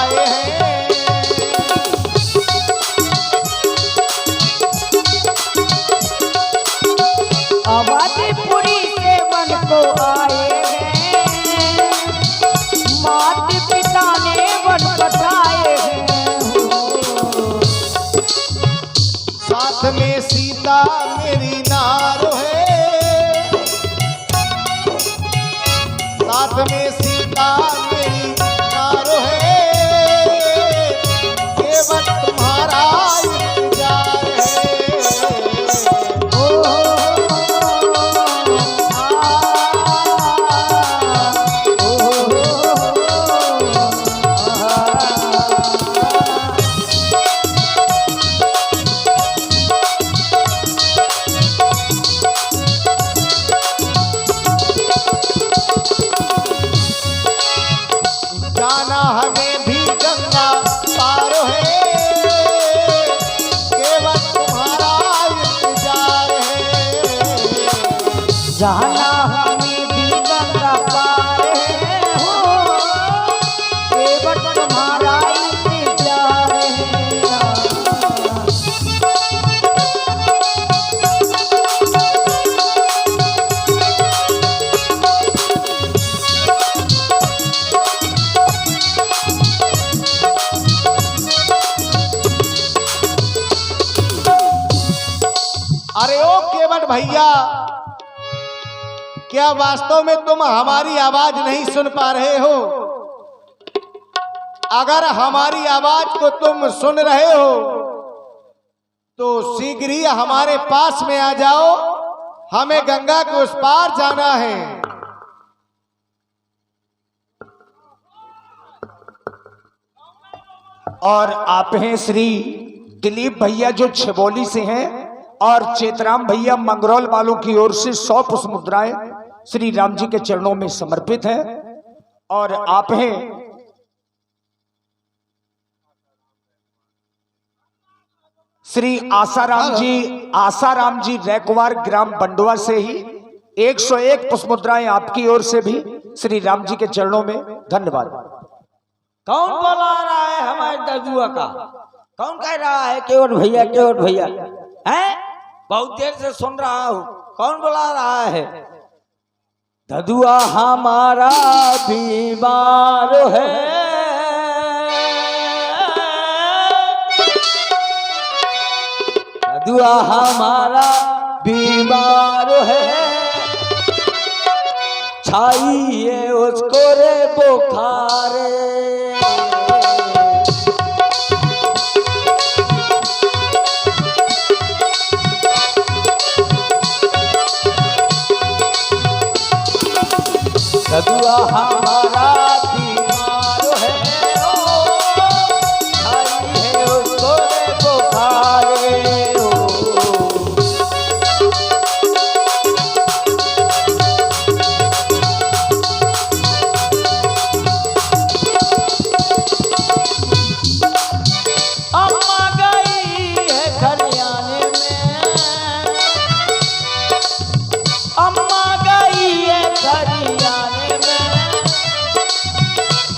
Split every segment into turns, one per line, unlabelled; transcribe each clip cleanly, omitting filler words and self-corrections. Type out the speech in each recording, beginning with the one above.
आए हैं।
अवधपुरी से वन को आए हैं, माता पिता ने वन पठाए हैं।
साथ में सीता मेरी नारो है, साथ में सीता मेरी नारो है, केवल तुम्हारा इंतजार है। जाना हमें भी गंगा पार है, केवल तुम्हारा इंतजार है।
जाना हमें भी गंगा पार है, हो केवल तुम्हारा इंतजार है।
अरे ओ केवट भैया, क्या वास्तव में तुम हमारी आवाज नहीं सुन पा रहे हो? अगर हमारी आवाज को तुम सुन रहे हो तो शीघ्र ही हमारे पास में आ जाओ, हमें गंगा के उस पार जाना है।
और आप हैं श्री दिलीप भैया जो छिबोली से हैं, और चेतराम भैया मंगरौल वालों की ओर से 100 पुष्प मुद्राएं श्री राम जी के चरणों में समर्पित है। और आप हैं श्री आसाराम जी रैकवार ग्राम बंडवा से ही 101 पुष्प मुद्राएं आपकी ओर से भी श्री राम जी के चरणों में। धन्यवाद।
कौन बोला रहा है हमारे ददुआ का? कौन कह रहा है केवट भैया केवट भैया? हैं? बहुत देर से सुन रहा हूँ, कौन बुला रहा है? ददुआ हमारा बीमार है, ददुआ हमारा बीमार है, छाइए उसको रे बुखारे। ददुआ हमारा बीमार है, ओ छाई है उसको रे बुखारे। अम्मा गई है खलियाने में, अम्मा गई है खलियाने में,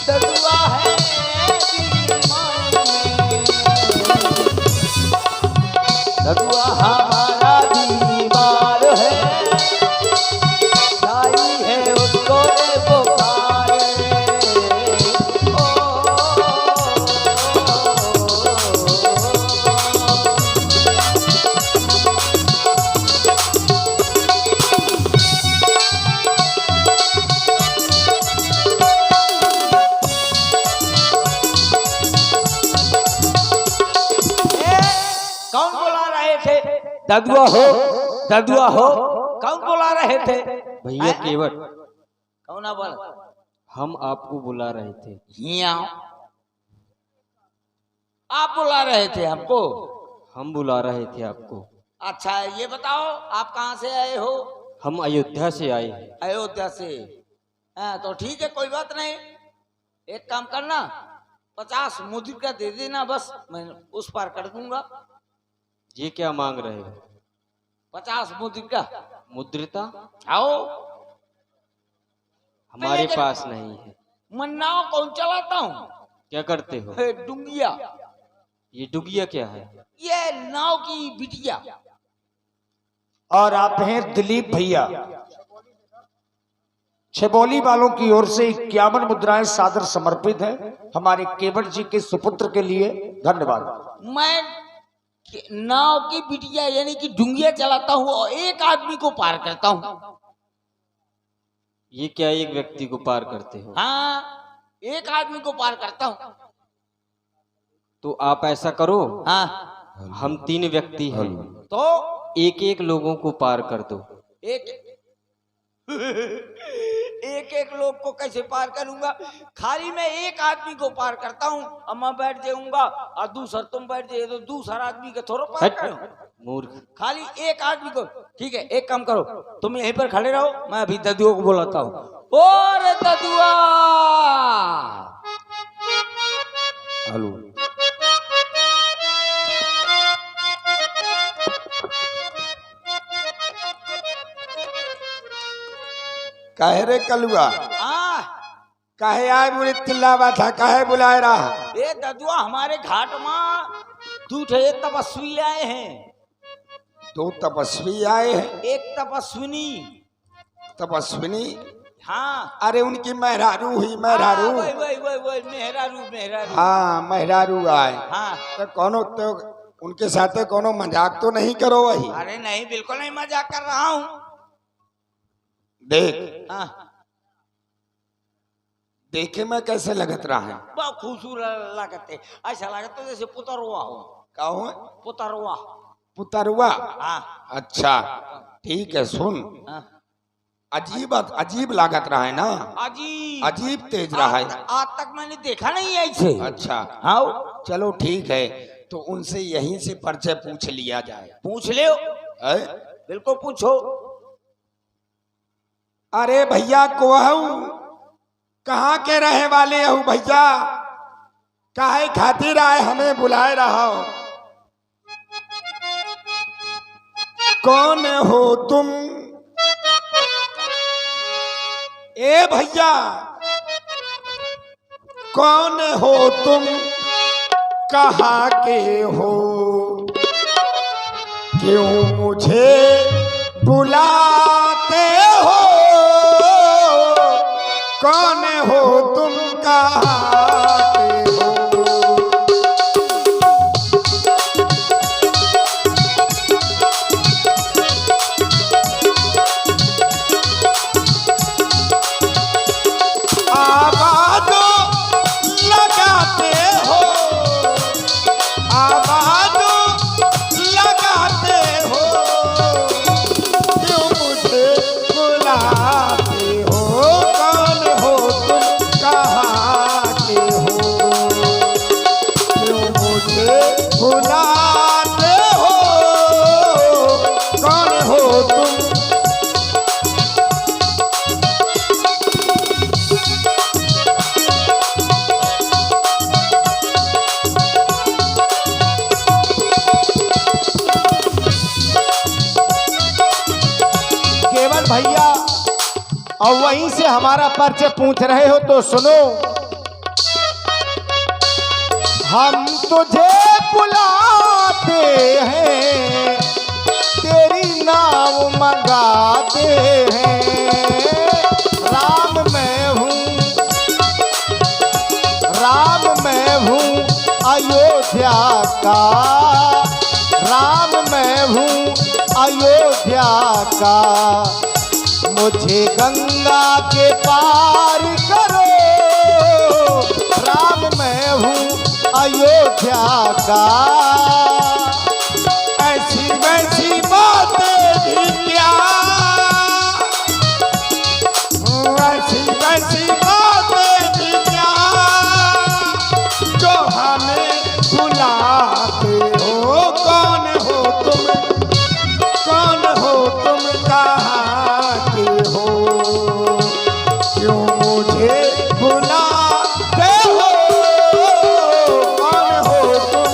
ददुआ है बीमार में, ददुआ हमारा बीमार है, छाई है उसको रे बुखार। कौन बुला रहे थे? ददुआ हो, ददुआ हो, कौन बुला रहे थे?
भैया केवट,
कौन ना बोल?
हम आपको बुला रहे थे।
हियाँ आप बुला रहे थे हमको?
हम बुला रहे थे आपको।
अच्छा ये बताओ आप कहाँ से आए हो?
हम अयोध्या से आए हैं।
अयोध्या से? हाँ तो ठीक है, कोई बात नहीं। एक काम करना, 50 मुद्रिका दे देना, बस मैं उस पार कर दूंगा।
ये क्या मांग रहे हो?
50 मुद्रिका।
मुद्रिता
आओ।
हमारे पास नहीं है।
मैं नाव कौन चलाता हूँ?
क्या करते हो?
डुंगिया।
ये डुगिया क्या है?
ये नाव की बिटिया।
और आप हैं दिलीप भैया। छबौली वालों की ओर से 51 मुद्राएं सादर समर्पित हैं हमारे केवट जी के सुपुत्र के लिए। धन्यवाद।
मैं नाव की बिटिया यानी कि डुंगिया चलाता हूँ और एक आदमी को पार करता हूँ।
ये क्या एक व्यक्ति को पार करते हो?
हाँ, एक आदमी को पार करता हूँ।
तो आप ऐसा करो,
हाँ,
हम 3 व्यक्ति हैं,
तो
एक एक लोगों को पार कर दो।
एक एक लोग को कैसे पार करूंगा? खाली मैं एक आदमी को पार करता हूँ और मैं बैठ जाऊंगा और दूसरा तुम बैठ जाइए तो दूसरा आदमी के थोड़ा पार करो।
मूर्ख। खाली
एक आदमी को। ठीक है, एक काम करो, तुम यहीं पर खड़े रहो, मैं अभी ददुआ को बुलाता हूँ। और ददुआ,
हेलो।
काहे रे कलुआ? काहे आए मुझे चिल्लावा था? काहे बुलाए रहा?
ए ददुआ, हमारे घाट में 2 तपस्वी आए हैं।
2 तपस्वी आए हैं?
एक तपस्विनी।
तपस्विनी?
हाँ।
अरे उनकी मेहरारू हुई, मेहरारू।
वही मेहरारू।
हाँ, मेहरारू आए।
हाँ।
तो कोनो तो उनके साथ कोनो मजाक तो नहीं करो वही?
अरे नहीं, बिल्कुल नहीं मजाक कर रहा हूँ।
देख,
हाँ।
देखे में कैसे लगत रहा है?
बहुत खूबसूरत लगते, ऐसा लगता जैसे पुतरवा हो।
का हो?
पुतरवा।
पुतरुआ?
हाँ।
अच्छा, ठीक है। सुन,
हाँ।
अजीब लागत रहा है ना? अजीब तेज रहा है।
आज तक मैंने देखा नहीं ऐसे।
अच्छा,
हाँ,
चलो ठीक है, तो उनसे यहीं से परिचय पूछ लिया जाए।
पूछ ले। बिल्कुल पूछो।
अरे भैया को कहाँ के रहे वाले हो भैया? काहे खातिर आए हमें बुलाए रहा हो? कौन हो तुम? ए भैया, कौन हो तुम? कहाँ के हो? क्यों मुझे बुलाते हो? कौन हो तुम? कहाँ के हो? आवाज लगाते हो, आवाज लगाते हो, क्यों मुझे बुलाते हो? कौन हो तुम? कहाँ के हो? क्यों मुझे बुलाते हो? कौन हो तुम?
केवल भैया, और वहीं से हमारा परिचय पूछ रहे हो तो सुनो। हम तुझे बुलाते हैं, तेरी नाव मंगाते हैं। राम मैं हूँ, राम मैं हूँ अयोध्या का, राम मैं हूँ अयोध्या का। मुझे गंगा के पार करो, राम मैं हूँ अयोध्या का।
ऐसी वैसी बातें भी क्या, ऐसी वैसी बातें भी क्या, जो हमें बुलाते हो? कौन हो तुम? कौन हो तुम? कहाँ के हो? क्यों मुझे बुलाते हो? कौन हो तुम?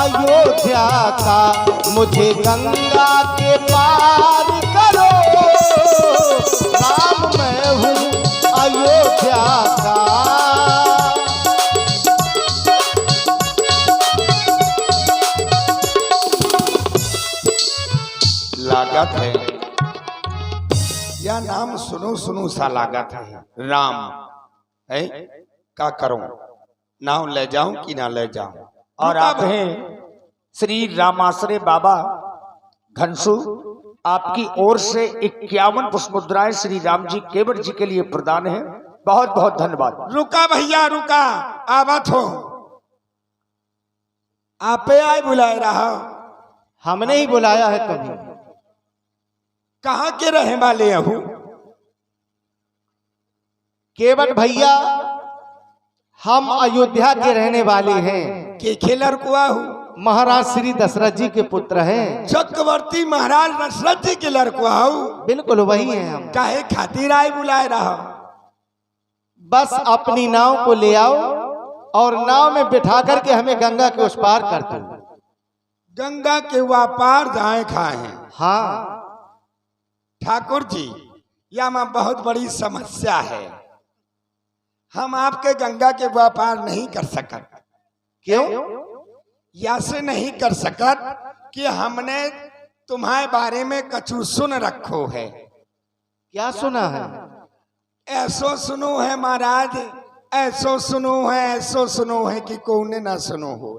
अयोध्या का, मुझे गंगा के पार करो, राम मैं हूँ अयोध्या का।
लागत है या नाम सुनो सुनो सा लागत है। राम है का करूं, नाम ले जाऊं कि ना ले जाऊं।
और आप हैं श्री रामाश्रय बाबा घनसू, आपकी ओर से 51 पुष्प मुद्राएं श्री राम जी केवट जी के लिए प्रदान है। बहुत बहुत धन्यवाद।
रुका भैया रुका, आवत हो, आपे आए बुलाए रहा।
हमने ही बुलाया है तुम्हें।
कहाँ के रहे वाले अहू?
केवट भैया, हम अयोध्या के रहने वाले हैं।
के खेलर को आहू?
महाराज श्री दशरथ जी के पुत्र हैं।
चक्रवर्ती महाराज दशरथ जी के लड़को आहू?
बिल्कुल वही हैं हम।
काहे खातिर आए बुलाए रहा?
बस अपनी नाव को ले आओ और नाव में बिठा करके हमें गंगा के उस पार कर दो।
गंगा के व्यापार जाए खाए।
हाँ
ठाकुर जी, यह में बहुत बड़ी समस्या है। हम आपके गंगा के व्यापार नहीं कर सकत।
क्यों?
या से नहीं कर सकत कि हमने तुम्हारे बारे में कछु सुन रखो है।
क्या सुना है?
ऐसो सुनो है महाराज, ऐसो सुनो है, ऐसो सुनो है कि कौने ना सुनो हो।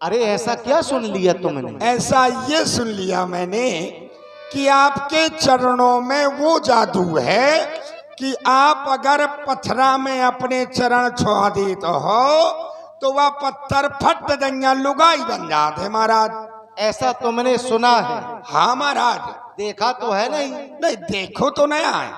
अरे ऐसा क्या सुन लिया तुमने?
ऐसा ये सुन लिया मैंने कि आपके चरणों में वो जादू है कि आप अगर पत्थरा में अपने चरण छोड़ा देते हो तो वह पत्थर फट देंगे, लुगाई बन जाते महाराज।
ऐसा तुमने सुना है?
हाँ महाराज।
देखा तो है नहीं?
नहीं देखो तो नहीं आए,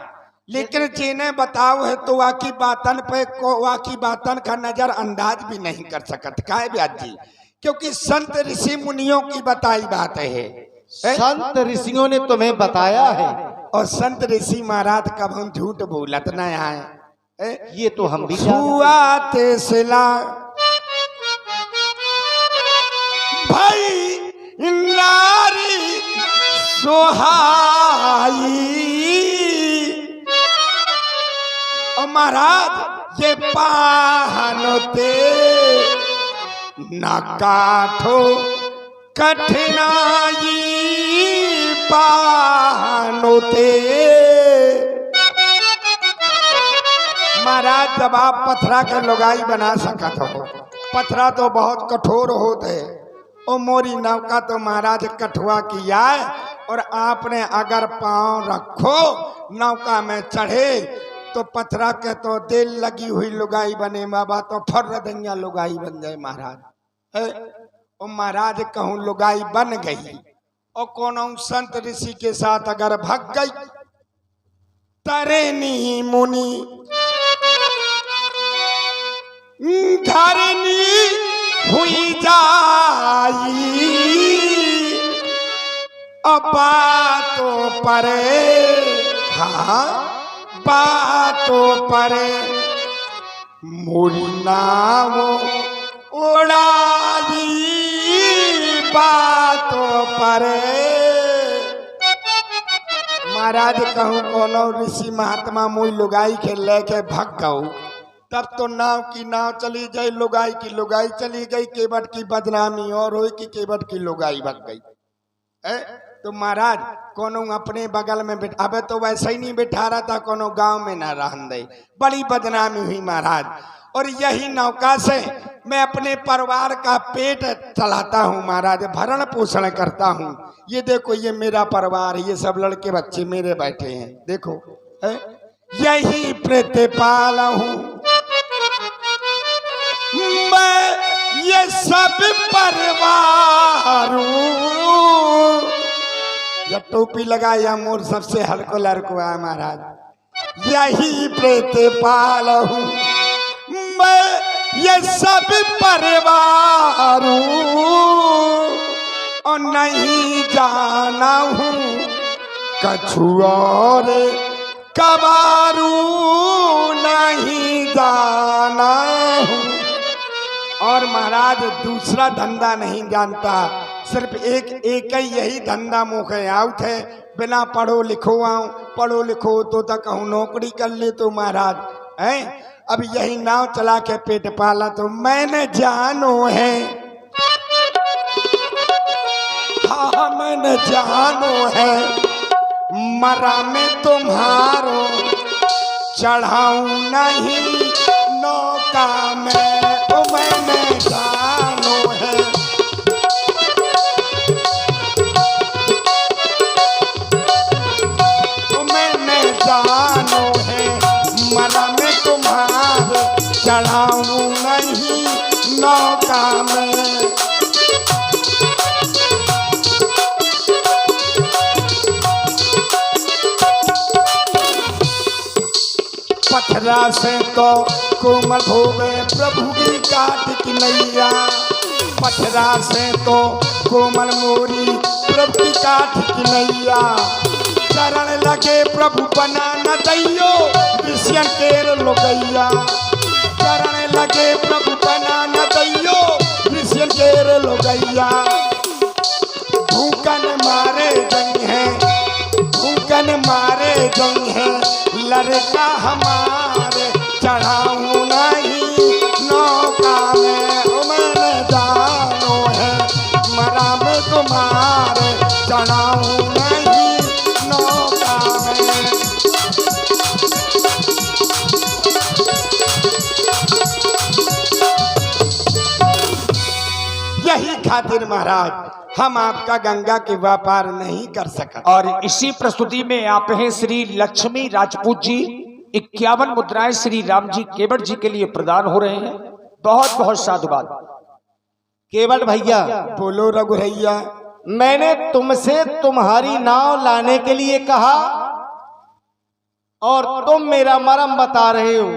लेकिन जिन्हें बताओ है तो वाकी बातन पे को वाकी बातन का नजर अंदाज भी नहीं कर सकत। काहे ब्याज जी? क्योंकि संत ऋषि मुनियों की बताई बात है।
संत ऋषियों ने तुम्हें बताया है।
और संत ऋषि महाराज कब हम झूठ बोलत न आए।
ये तो हम भी
छुआते सिला भाई नारी सोहाई। और महाराज ये पाहनोते न काठो कठिनाई पानोते। महाराज जब आप पथरा के लुगाई बना सकत हो, पथरा तो बहुत कठोर होते, और मोरी नौका तो महाराज कठुआ किया है। और आपने अगर पांव रखो नौका में चढ़े तो पथरा के तो दिल लगी हुई लुगाई बने, बाबा तो फर दंगा लुगाई बन जाए महाराज। और महाराज कहूं लुगाई बन गई और कोनो संत ऋषि के साथ अगर भाग गई, तरेनी मुनि धरनी हुई जाई। अब बातों परे, हाँ बातों परे मोरी नाम उड़ाई। बातों परे महाराज कहूँ कोनो ऋषि महात्मा मुई लुगाई के लेके भाग गऊ, तब तो नाव की नाव चली जाए, लुगाई की लुगाई चली गई, केवट की बदनामी और हुई कि केवट की लुगाई भाग गई। तो महाराज कोनो अपने बगल में बैठा, अबे तो वैसे ही नहीं बैठा रहा था, कोनो गांव में ना रहन दे, बड़ी बदनामी हुई महाराज। और यही नौका से मैं अपने परिवार का पेट चलाता हूँ महाराज, भरण पोषण करता हूँ। ये देखो ये मेरा परिवार, ये सब लड़के बच्चे मेरे बैठे हैं, देखो यही प्रतिपाल हूँ मैं, ये सब परिवार। या टोपी लगाया मोर सबसे हल्को लड़को है महाराज, यही प्रतिपाल हूँ मैं, ये सब परिवार। और नहीं जाना हूँ कछु और कबारू, नहीं जाना हूँ और महाराज दूसरा धंधा नहीं जानता, सिर्फ एक ही यही धंधा मुखे आउट है। बिना पढ़ो लिखो आऊं, पढ़ो लिखो तो तक हूँ नौकरी कर ले तो महाराज हैं। अब यही नाव चला के पेट पाला तो मैंने जानो है, हाँ मैंने जानो है, मरा में तुम्हारो चढ़ाऊं नहीं नौका में, ओ मैंने जानो है। ओ मैंने जानो है, मरा में तुम्हारो चढ़ाऊं नहीं नौका में। पथरा से तो कोमल होवे प्रभु की काट की नैया, पथरा से तो कोमल मोरी प्रभु की काट की नैया। चरण लगे प्रभु बना न दैयो ऋषियन केर लोगैया, चरण लगे प्रभु बना न दैयो ऋषियन केर लोगैया। भूकन मारे जंग है, भूकन मारे जंग है, लड़का हमारे चढ़ाऊं नहीं नौका में, ओ मैंने जानो है, मरा में तुम्हारे चढ़ाऊं नहीं नौका में। यही खातिर महाराज हम आपका गंगा के व्यापार नहीं कर सका।
और इसी प्रस्तुति में आप हैं श्री लक्ष्मी राजपूत जी। 51 मुद्राएं श्री राम जी केवट जी के लिए प्रदान हो रहे हैं। बहुत बहुत साधुवाद।
केवट भैया,
बोलो रघुरैया।
मैंने तुमसे तुम्हारी नाव लाने के लिए कहा और तुम मेरा मरम बता रहे हो,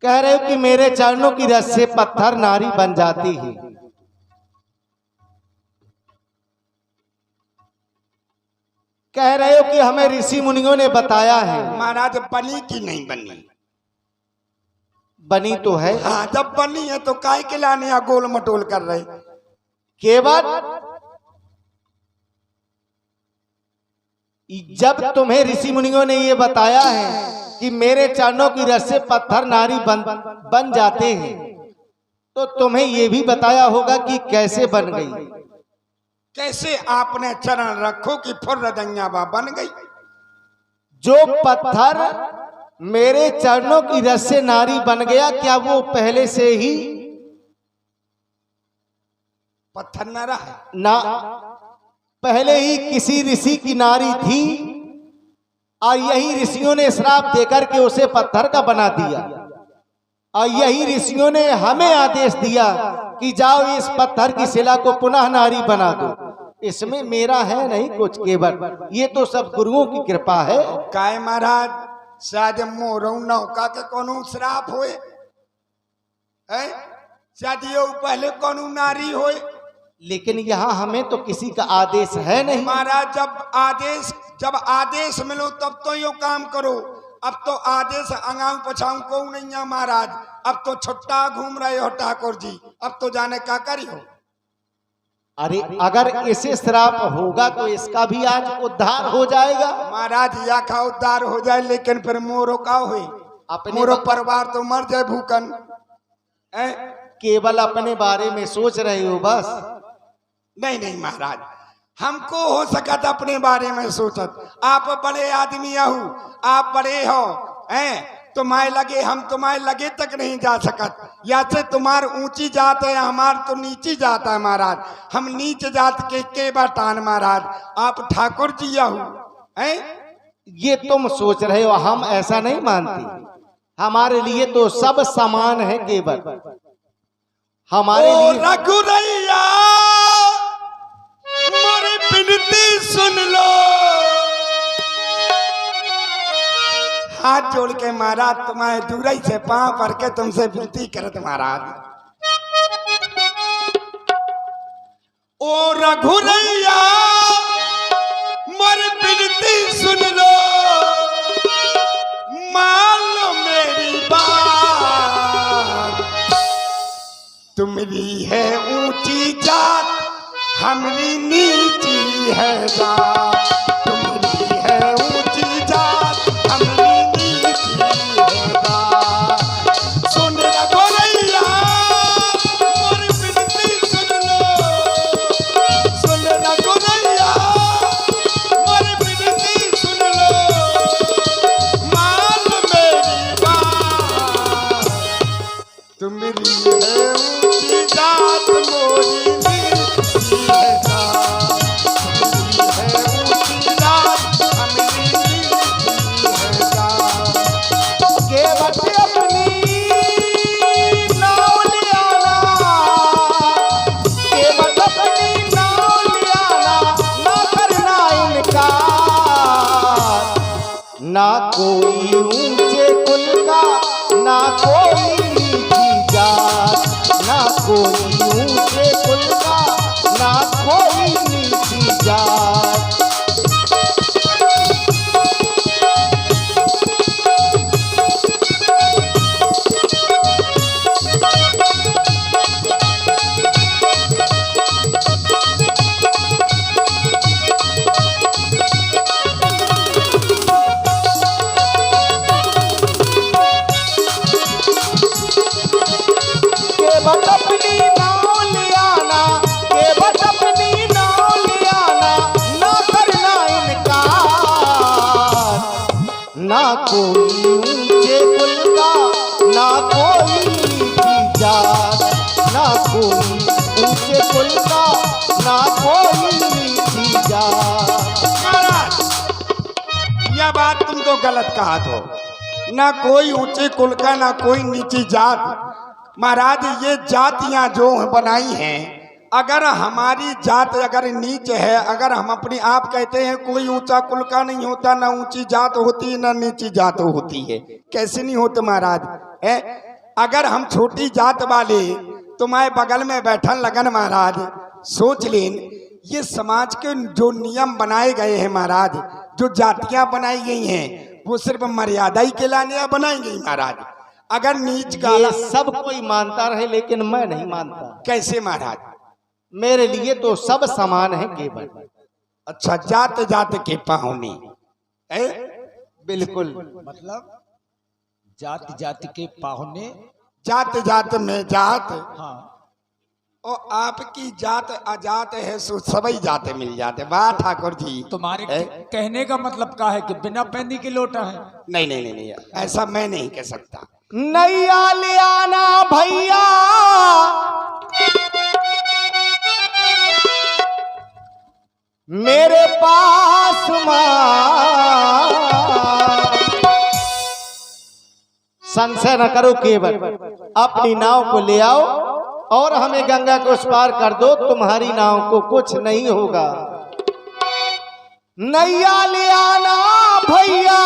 कह रहे हो कि मेरे चरणों की रस से पत्थर नारी बन जाती है। कह रहे हो कि हमें ऋषि मुनियों ने बताया है।
महाराज बनी कि नहीं बनी?
बनी तो है।
हाँ, जब बनी है तो काय के लाने या गोल मटोल कर रहे?
केवल जब तुम्हें ऋषि मुनियों ने ये बताया है कि मेरे चरणों की रस से पत्थर नारी बन जाते हैं, तो तुम्हें ये भी बताया होगा कि कैसे बन गई।
कैसे आपने चरण रखो कि फुर्रदैया बन गई।
जो पत्थर मेरे चरणों की रस से नारी बन गया, क्या वो पहले से ही
पत्थर न रहा?
ना, पहले ही किसी ऋषि की नारी थी और यही ऋषियों ने श्राप देकर के उसे पत्थर का बना दिया। और यही ऋषियों ने हमें आदेश दिया कि जाओ इस पत्थर की शिला को पुनः नारी बना दो। इसमें मेरा है नहीं कुछ, केवल ये तो सब गुरुओं की कृपा है।
काय महाराज, शायद मोरू नौका के कोनो श्राप होए है, शायद ये पहले कोनो नारी होए,
लेकिन यहाँ हमें तो किसी का आदेश है नहीं।
महाराज जब आदेश मिलो तब तो यो काम करो। अब तो आदेश अंगाऊ पछाऊ को नहीं है महाराज। अब तो छुट्टा घूम रहे हो ठाकुर जी, अब तो जाने का करी हो।
अरे अगर इसे श्राप होगा तो इसका भी आज उद्धार हो जाएगा।
महाराज या का उद्धार हो जाए, लेकिन फिर मोरो का हुई, मोरो परिवार तो मर जाए भूकन।
केवल अपने बारे में सोच रहे हो बस।
नहीं महाराज, हमको हो सकत अपने बारे में सोचत। आप बड़े आदमी आहू, आप बड़े हो हैं, तुम्हारे लगे हम तुम्हारे लगे तक नहीं जा सकत। या से तुम्हार ऊंची जात है, हमार तो नीची जात है महाराज। हम नीच जात के बाटान महाराज, आप ठाकुर जी आहू हैं।
ये तुम सोच रहे हो, हम ऐसा नहीं मानते। हमारे लिए तो सब समान है। केवल हमारे लिए
रघुरैया मोरी विनती सुन लो। हाथ जोड़ के महाराज तुम्हारे दूरई से पांव पड़ के तुमसे विनती करत महाराज। ओ रघुरैया मोरी विनती सुन लो, मान लो मेरी बात। तुमरी है ऊंची जात हमरी नीची है जात, तुमरी है ऊंची जात हमरी नीची है जात। सुन ला गोरैया मोर बिनती सुन लो, सुन ला गोरैया मोर बिनती सुन लो, मान मेरी बात। तुमरी है ऊंची जात मोरी नीची है जात, तुमरी है ऊंची जात हमरी नीची है जात।
के बच्चे अपनी नाव लियाना, के बच्चे अपनी नाव लियाना, ना करना इनकार। ना कोई ऊंचे कुल का, ना कोई नीची जात, ना कोई ऊंचे कुल का, ना कोई नीची जात। के बस अपनी नाव लियाना, के बस अपनी नाव लियाना, ना करना इनकार। ना कोई ऊंचे कुल का, ना कोई नीची जात, ना कोई ऊंचे कुल का, ना कोई नीची जात।
महाराज यह बात तुम तो गलत कहा तो, ना कोई ऊंचे कुल का ना कोई नीची जात। महाराज ये जातियां जो बनाई हैं, अगर हमारी जात अगर नीच है, अगर हम अपने आप कहते हैं कोई ऊंचा कुल का नहीं होता, ना ऊंची जात होती ना नीची जात होती है, कैसे नहीं होते महाराज है? अगर हम छोटी जात वाले तुम्हारे बगल में बैठन लगन महाराज, सोच लेन ये समाज के जो नियम बनाए गए हैं महाराज, जो जातियां बनाई गई हैं, वो सिर्फ मर्यादा ही के लाने बनाई गई महाराज। अगर नीच का
ये सब कोई मानता रहे, लेकिन मैं नहीं मानता।
कैसे महाराज?
मेरे लिए तो सब समान है केवल।
अच्छा, जात जात के पाहुनी है?
बिल्कुल।
मतलब जाति जाति के पाहुने।
जात जात में जात,
हाँ,
और आपकी जात अजात है सो सभी जाते मिल जाते। वाह ठाकुर जी,
तुम्हारे
है?
कहने का मतलब क्या है कि बिना पैंदी के लोटा है?
नहीं नहीं नहीं नहीं, ऐसा मैं नहीं कह सकता।
नैया ले आना भैया, मेरे पास माँ। संशय न करो केवल, अपनी नाव को ले आओ और हमें गंगा को उस पार कर दो, तुम्हारी नाव को कुछ नहीं होगा। नैया ले आना भैया,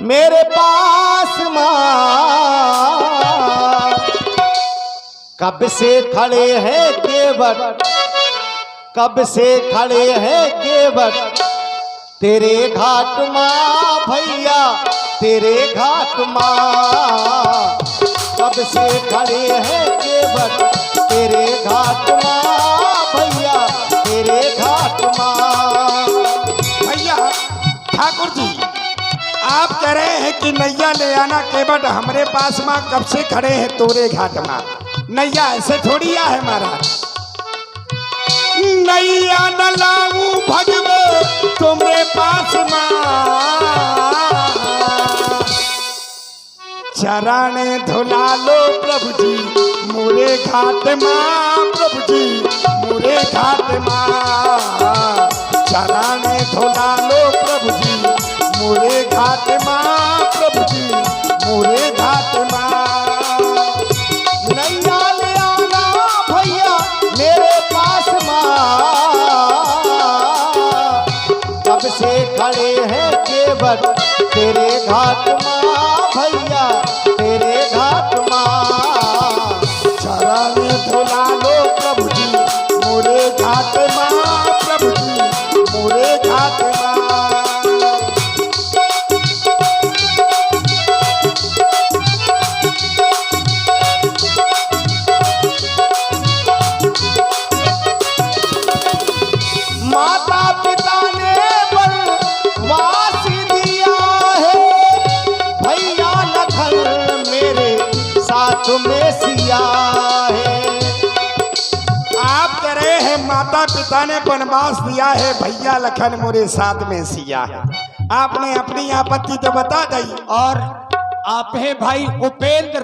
मेरे पास माँ। कब से खड़े हैं केवट, कब से खड़े हैं केवट, तेरे घाट माँ भैया, तेरे घाट माँ। कब से खड़े हैं केवट, तेरे घाट माँ भैया, तेरे घाट माँ।
भैया ठाकुर जी, आप कह रहे हैं कि नैया ले आना केवट हमारे पास माँ, कब से खड़े हैं तोरे घाट माँ। नैया ऐसे थोड़ी है महाराज। नैया न लाऊं भगवे तुम्हारे पास माँ, चराने धुला लो प्रभु जी मोरे घाट माँ, प्रभु जी मोरे घाट माँ। चराने धुला लो प्रभु जी मोरे घाट माँ, प्रभु जी मोरे घाट माँ।
नैया ले आना भैया, मेरे पास माँ। कब से खड़े हैं केवट, तेरे घाट माँ भैया, तेरे घाट माँ।
चरण धुला लो प्रभु जी मोरे घाट माँ, प्रभु जी मोरे घाट माँ।
साथ में सिया है।
आप कह रहे हैं माता पिता ने वनवास दिया है, भैया लखन मोरे साथ में सिया है। आपने अपनी आपत्ति तो बता दी।
और आप हैं भाई उपेंद्र